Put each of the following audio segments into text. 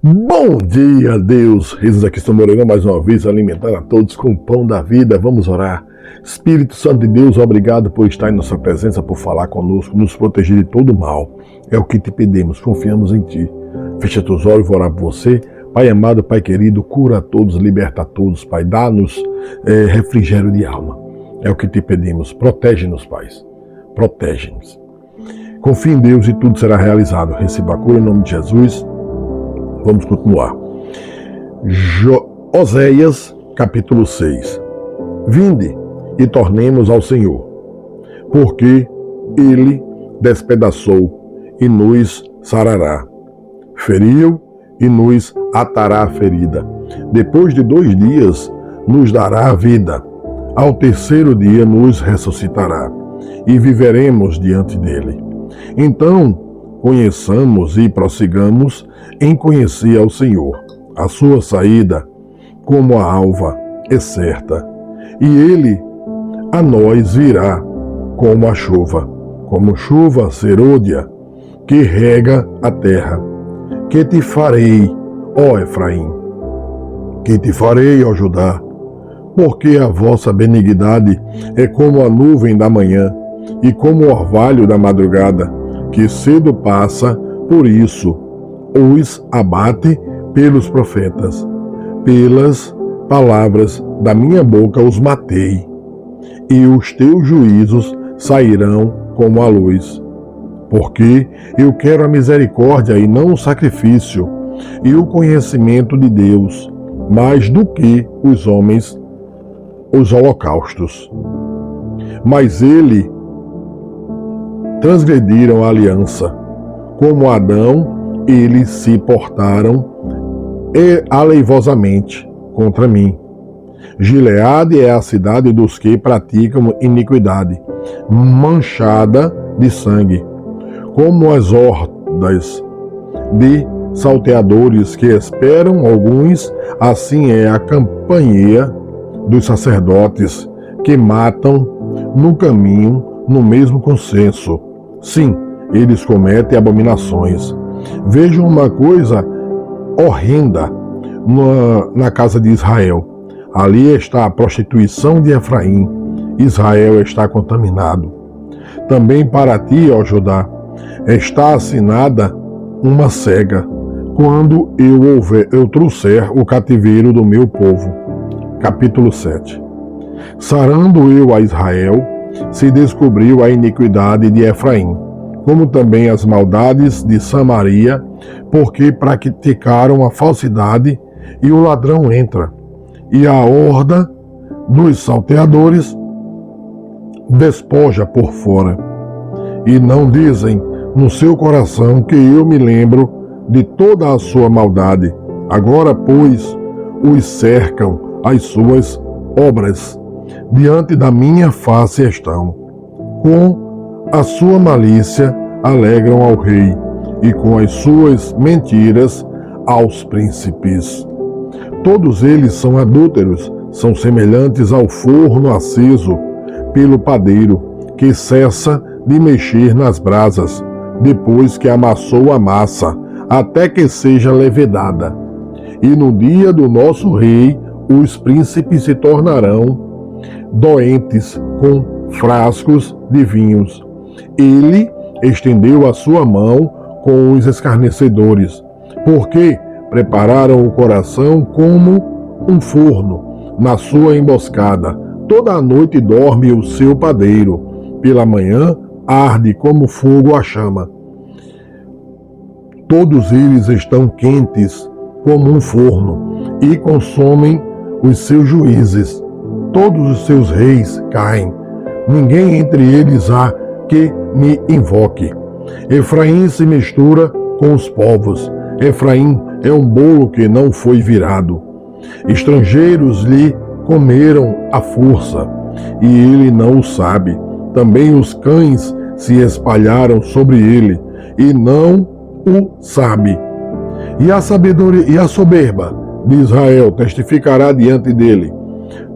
Bom dia, Deus! Eis aqui estou morando mais uma vez, alimentando a todos com o pão da vida. Vamos orar. Espírito Santo de Deus, obrigado por estar em nossa presença, por falar conosco, nos proteger de todo mal. É o que te pedimos, confiamos em ti. Fecha teus olhos, vou orar por você. Pai amado, Pai querido, cura a todos, liberta a todos, Pai. Dá-nos refrigério de alma. É o que te pedimos. Protege-nos, Pai. Protege-nos. Confie em Deus e tudo será realizado. Receba a cura em nome de Jesus. Vamos continuar. Oséias, capítulo 6. Vinde e tornemos ao Senhor, porque Ele despedaçou e nos sarará. Feriu e nos atará a ferida. Depois de 2 dias nos dará a vida. Ao terceiro dia nos ressuscitará e viveremos diante dele. Então, conheçamos e prossigamos em conhecer ao Senhor. A sua saída, como a alva, é certa, e ele a nós virá como a chuva serôdia, que rega a terra. Que te farei, ó Efraim? Que te farei, ó Judá? Porque a vossa benignidade é como a nuvem da manhã, e como o orvalho da madrugada, que cedo passa, por isso os abate pelos profetas. Pelas palavras da minha boca os matei, e os teus juízos sairão como a luz. Porque eu quero a misericórdia e não o sacrifício, e o conhecimento de Deus, mais do que os homens, os holocaustos. Mas transgrediram a aliança. Como Adão, eles se portaram aleivosamente contra mim. Gileade é a cidade dos que praticam iniquidade, manchada de sangue. Como as hordas de salteadores que esperam alguns, assim é a campanha dos sacerdotes que matam no caminho, no mesmo consenso. Sim, eles cometem abominações. Vejam uma coisa horrenda na casa de Israel. Ali está a prostituição de Efraim. Israel está contaminado. Também para ti, ó Judá, está assinada uma cega, quando eu trouxer o cativeiro do meu povo. Capítulo 7. Sarando eu a Israel, se descobriu a iniquidade de Efraim, como também as maldades de Samaria, porque praticaram a falsidade, e o ladrão entra, e a horda dos salteadores despoja por fora. E não dizem no seu coração que eu me lembro de toda a sua maldade. Agora, pois, os cercam as suas obras. Diante da minha face estão. Com a sua malícia alegram ao rei, e com as suas mentiras aos príncipes. Todos eles são adúlteros, são semelhantes ao forno aceso pelo padeiro, que cessa de mexer nas brasas, depois que amassou a massa, até que seja levedada. E no dia do nosso rei, os príncipes se tornarão doentes com frascos de vinhos. Ele estendeu a sua mão com os escarnecedores, porque prepararam o coração como um forno na sua emboscada. Toda a noite dorme o seu padeiro, pela manhã arde como fogo a chama. Todos eles estão quentes como um forno e consomem os seus juízes. Todos os seus reis caem. Ninguém entre eles há que me invoque. Efraim se mistura com os povos. Efraim é um bolo que não foi virado. Estrangeiros lhe comeram à força, e ele não o sabe. Também os cães se espalharam sobre ele, e não o sabe. E a sabedoria e a soberba de Israel testificará diante dele.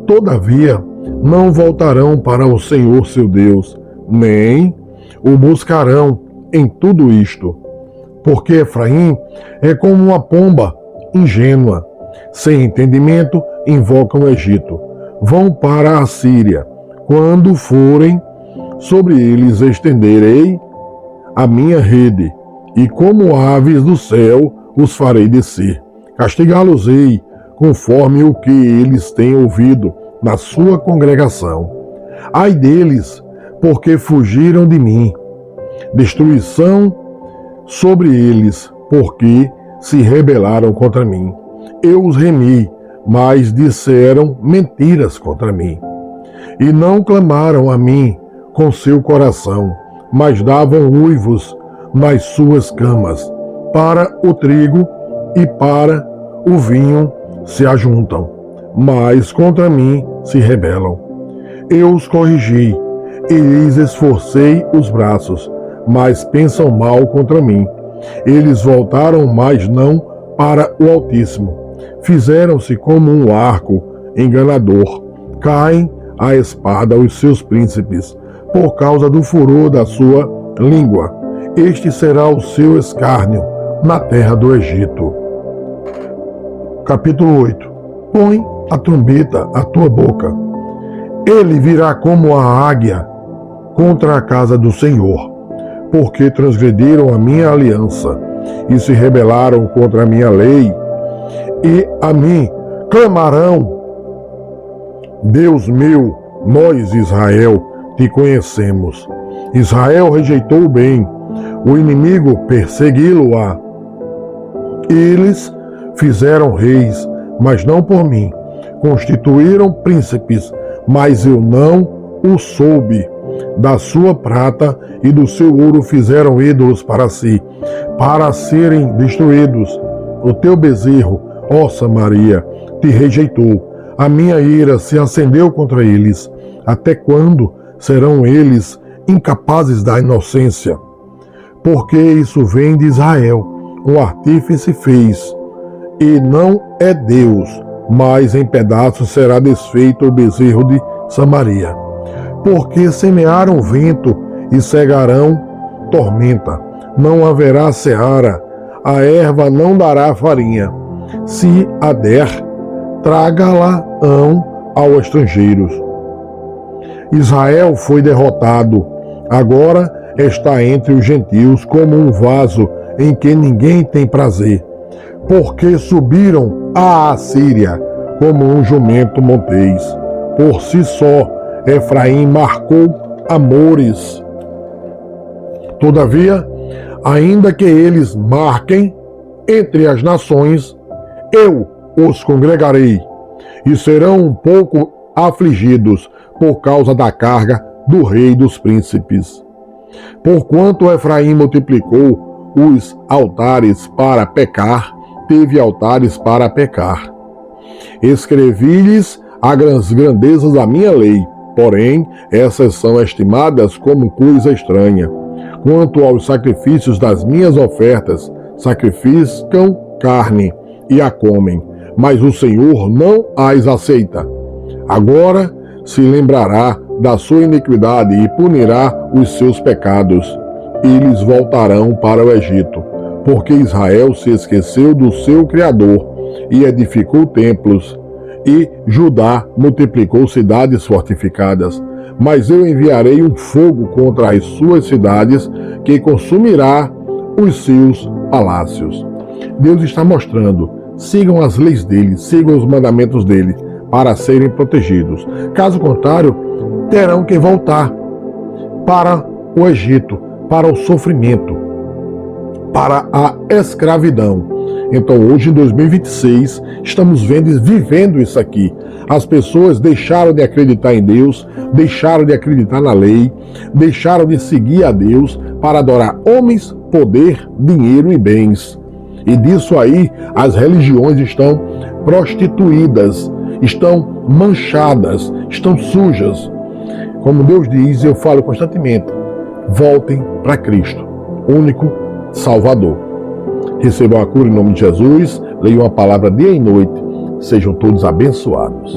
Todavia, não voltarão para o Senhor seu Deus, nem o buscarão em tudo isto, porque Efraim é como uma pomba ingênua, sem entendimento, invocam o Egito. Vão para a Síria. Quando forem, sobre eles estenderei a minha rede, e como aves do céu os farei descer. Castigá-los-ei conforme o que eles têm ouvido na sua congregação. Ai deles, porque fugiram de mim. Destruição sobre eles, porque se rebelaram contra mim. Eu os remi, mas disseram mentiras contra mim. E não clamaram a mim com seu coração, mas davam uivos nas suas camas. Para o trigo e para o vinho se ajuntam, mas contra mim se rebelam. Eu os corrigi e lhes esforcei os braços, mas pensam mal contra mim. Eles voltaram, mas não para o Altíssimo. Fizeram-se como um arco enganador. Caem a espada os seus príncipes, por causa do furor da sua língua. Este será o seu escárnio na terra do Egito. Capítulo 8. Põe a trombeta à tua boca. Ele virá como a águia contra a casa do Senhor, porque transgrediram a minha aliança e se rebelaram contra a minha lei, e a mim clamarão: Deus meu, nós, Israel, te conhecemos. Israel rejeitou o bem, o inimigo persegui-lo-á. Eles fizeram reis, mas não por mim. Constituíram príncipes, mas eu não o soube. Da sua prata e do seu ouro fizeram ídolos para si, para serem destruídos. O teu bezerro, ó Samaria, te rejeitou. A minha ira se acendeu contra eles. Até quando serão eles incapazes da inocência? Porque isso vem de Israel. Um artífice fez, e não é Deus, mas em pedaços será desfeito o bezerro de Samaria. Porque semearam vento e cegarão tormenta. Não haverá seara, a erva não dará farinha. Se a der, traga-la-ão aos estrangeiros. Israel foi derrotado, agora está entre os gentios como um vaso em que ninguém tem prazer. Porque subiram à Assíria como um jumento montês. Por si só, Efraim marcou amores. Todavia, ainda que eles marquem entre as nações, eu os congregarei, e serão um pouco afligidos por causa da carga do rei dos príncipes. Porquanto Efraim multiplicou os altares para pecar, teve altares para pecar. Escrevi-lhes as grandezas da minha lei, porém essas são estimadas como coisa estranha. Quanto aos sacrifícios das minhas ofertas, sacrificam carne e a comem, mas o Senhor não as aceita. Agora se lembrará da sua iniquidade e punirá os seus pecados. Eles voltarão para o Egito, porque Israel se esqueceu do seu Criador e edificou templos, e Judá multiplicou cidades fortificadas. Mas eu enviarei um fogo contra as suas cidades, que consumirá os seus palácios. Deus está mostrando: sigam as leis dele, sigam os mandamentos dele, para serem protegidos. Caso contrário, terão que voltar para o Egito, para o sofrimento, para a escravidão. Então hoje, em 2026, estamos vivendo isso aqui. As pessoas deixaram de acreditar em Deus, deixaram de acreditar na lei, deixaram de seguir a Deus para adorar homens, poder, dinheiro e bens. E disso aí, as religiões estão prostituídas, estão manchadas, estão sujas. Como Deus diz, eu falo constantemente: voltem para Cristo, único Salvador. Recebam a cura em nome de Jesus, leiam a palavra dia e noite, sejam todos abençoados.